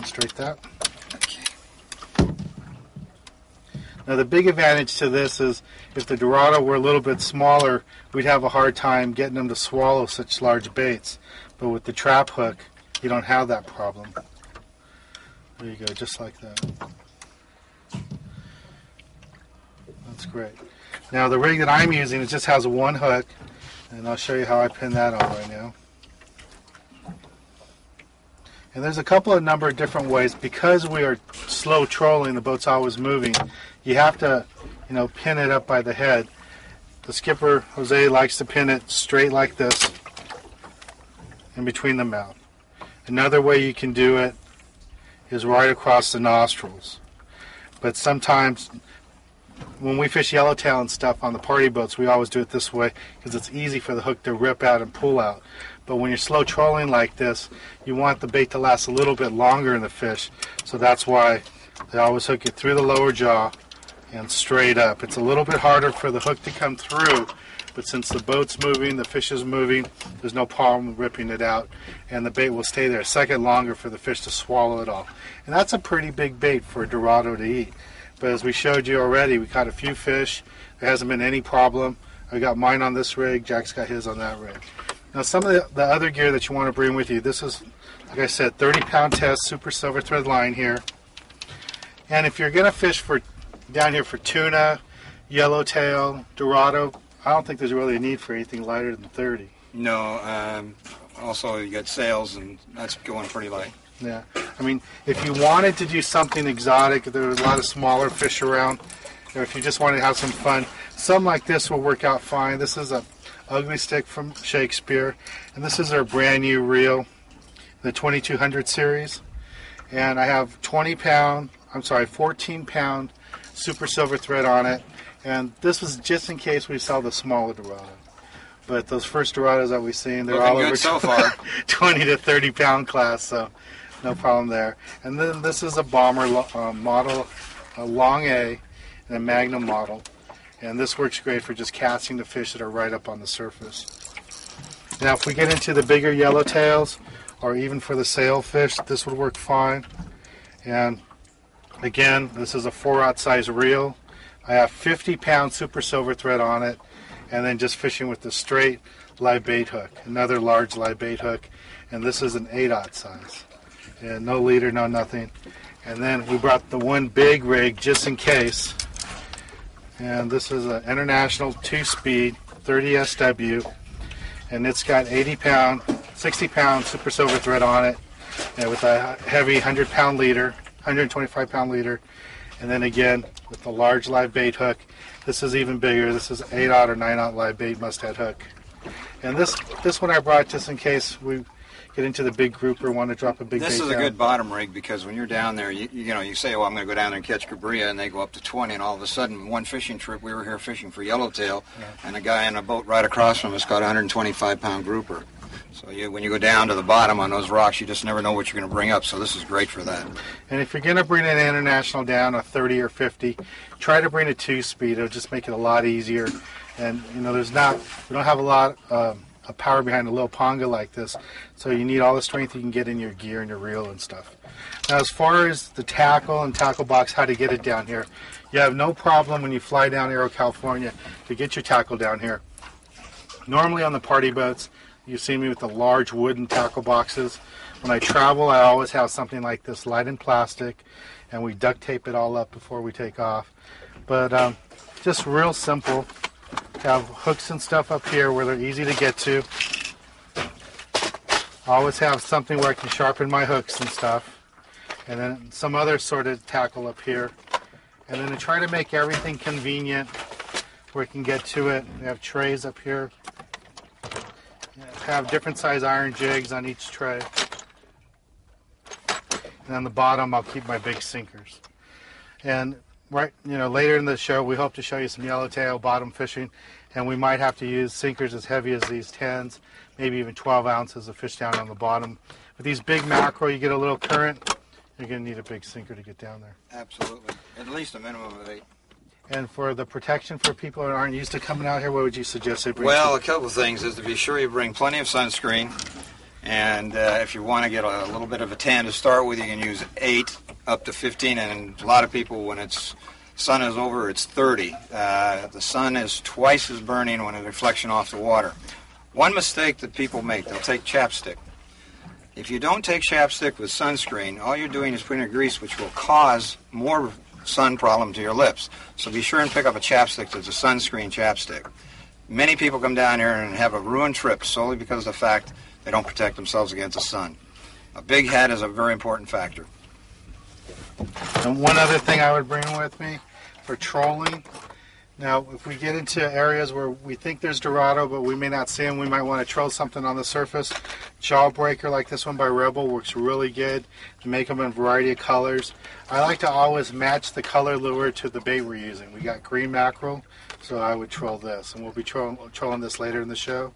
demonstrate that. Now the big advantage to this is if the Dorado were a little bit smaller, we'd have a hard time getting them to swallow such large baits. But with the trap hook, you don't have that problem. There you go, just like that. That's great. Now the rig that I'm using, it just has one hook, and I'll show you how I pin that on right now. And there's a number of different ways. Because we are slow trolling, the boat's always moving, you have to, pin it up by the head. The skipper, Jose, likes to pin it straight like this in between the mouth. Another way you can do it is right across the nostrils. But sometimes when we fish yellowtail and stuff on the party boats, we always do it this way because it's easy for the hook to rip out and pull out. But when you're slow trolling like this, you want the bait to last a little bit longer in the fish. So that's why they always hook it through the lower jaw and straight up. It's a little bit harder for the hook to come through, but since the boat's moving, the fish is moving, there's no problem ripping it out, and the bait will stay there a second longer for the fish to swallow it all. And that's a pretty big bait for a Dorado to eat. But as we showed you already, we caught a few fish. There hasn't been any problem. I got mine on this rig, Jack's got his on that rig. Now some of the other gear that you want to bring with you, this is, like I said, 30-pound test super silver thread line here. And if you're going to fish down here for tuna, yellowtail, Dorado, I don't think there's really a need for anything lighter than 30. No, also you got sails, and that's going pretty light. Yeah, I mean, if you wanted to do something exotic, there was a lot of smaller fish around, or if you just wanted to have some fun, some like this will work out fine. This is a Ugly Stick from Shakespeare, and this is our brand new reel, the 2200 series, and I have 14-pound super silver thread on it, and this was just in case we sell the smaller Dorado. But those first Dorados that we've seen, they're all over so far. 20 to 30 pound class, so no problem there. And then this is a bomber model, a long A, and a Magnum model. And this works great for just casting the fish that are right up on the surface. Now if we get into the bigger yellowtails, or even for the sailfish, this would work fine. And again, this is a 4/0 size reel. I have 50-pound super silver thread on it, and then just fishing with the straight live bait hook, another large live bait hook, and this is an 8/0 size. And no leader, no nothing. And then we brought the one big rig just in case, and this is an International 2-speed 30 SW, and it's got 80-pound, 60-pound super silver thread on it, and with a heavy 100-pound leader, 125-pound leader, and then again with the large live bait hook. This is even bigger. This is 8/0 or 9/0 live bait musthead hook. And this one I brought just in case we get into the big grouper, want to drop a big bait This is down. a good bottom rig because when you're down there, you say, well, I'm going to go down there and catch cabria, and they go up to 20, and all of a sudden, one fishing trip, we were here fishing for yellowtail, and a guy in a boat right across from us caught a 125-pound grouper. So when you go down to the bottom on those rocks, you just never know what you're going to bring up, so this is great for that. And if you're going to bring an International down, a 30 or 50, try to bring a 2-speed. It'll just make it a lot easier. And, we don't have a lot of power behind a little Ponga like this, so you need all the strength you can get in your gear and your reel and stuff. Now, as far as the tackle and tackle box, how to get it down here, you have no problem when you fly down Aero, California to get your tackle down here. Normally on the party boats, you see me with the large wooden tackle boxes. When I travel, I always have something like this light in plastic, and we duct tape it all up before we take off. But just real simple. Have hooks and stuff up here where they're easy to get to. I always have something where I can sharpen my hooks and stuff. And then some other sort of tackle up here. And then to try to make everything convenient where I can get to it, we have trays up here. Have different size iron jigs on each tray. And on the bottom, I'll keep my big sinkers. And later in the show, we hope to show you some yellowtail bottom fishing, and we might have to use sinkers as heavy as these 10s, maybe even 12 ounces of fish down on the bottom. With these big mackerel, you get a little current, you're going to need a big sinker to get down there. Absolutely. At least a minimum of 8. And for the protection for people that aren't used to coming out here, what would you suggest they bring? Well, a couple of things is to be sure you bring plenty of sunscreen, And if you want to get a little bit of a tan to start with, you can use 8 up to 15. And a lot of people, when it's sun is over, it's 30. The sun is twice as burning when it's reflection off the water. One mistake that people make, they'll take chapstick. If you don't take chapstick with sunscreen, all you're doing is putting a grease which will cause more sun problem to your lips. So be sure and pick up a chapstick that's a sunscreen chapstick. Many people come down here and have a ruined trip solely because of the fact they don't protect themselves against the sun. A big hat is a very important factor. And one other thing I would bring with me for trolling. Now, if we get into areas where we think there's Dorado, but we may not see them, we might want to troll something on the surface. Jawbreaker like this one by Rebel works really good to make them in a variety of colors. I like to always match the color lure to the bait we're using. We got green mackerel, so I would troll this, and we'll be trolling this later in the show.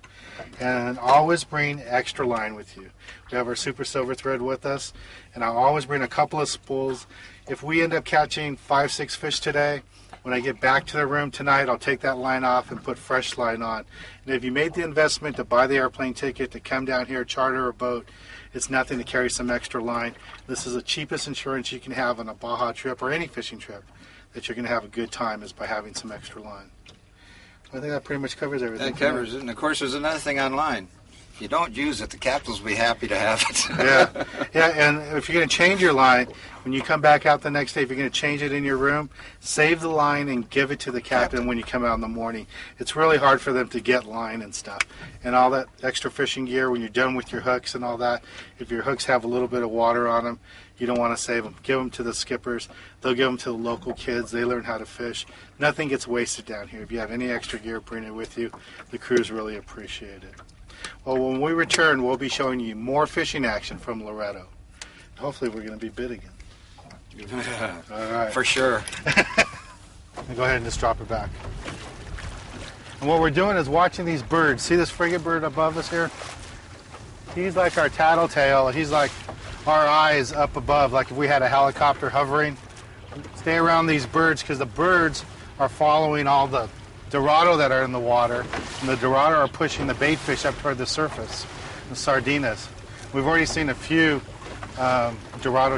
And always bring extra line with you. We have our Super Silver Thread with us, and I'll always bring a couple of spools. If we end up catching 5-6 fish today, when I get back to the room tonight, I'll take that line off and put fresh line on. And if you made the investment to buy the airplane ticket to come down here, charter a boat, it's nothing to carry some extra line. This is the cheapest insurance you can have on a Baja trip or any fishing trip that you're going to have a good time is by having some extra line. So I think that pretty much covers everything. That covers it. And of course, there's another thing online. If you don't use it, the captains will be happy to have it. Yeah, and if you're going to change your line, when you come back out the next day, if you're going to change it in your room, save the line and give it to the captain when you come out in the morning. It's really hard for them to get line and stuff. And all that extra fishing gear, when you're done with your hooks and all that, if your hooks have a little bit of water on them, you don't want to save them. Give them to the skippers. They'll give them to the local kids. They learn how to fish. Nothing gets wasted down here. If you have any extra gear, bring it with you. The crews really appreciate it. Well, when we return, we'll be showing you more fishing action from Loretto. Hopefully, we're going to be bid again. All right. For sure. Go ahead and just drop it back. And what we're doing is watching these birds. See this frigate bird above us here? He's like our tattletale. He's like our eyes up above, like if we had a helicopter hovering. Stay around these birds because the birds are following all the Dorado that are in the water, and the Dorado are pushing the bait fish up toward the surface, the sardinas. We've already seen a few Dorado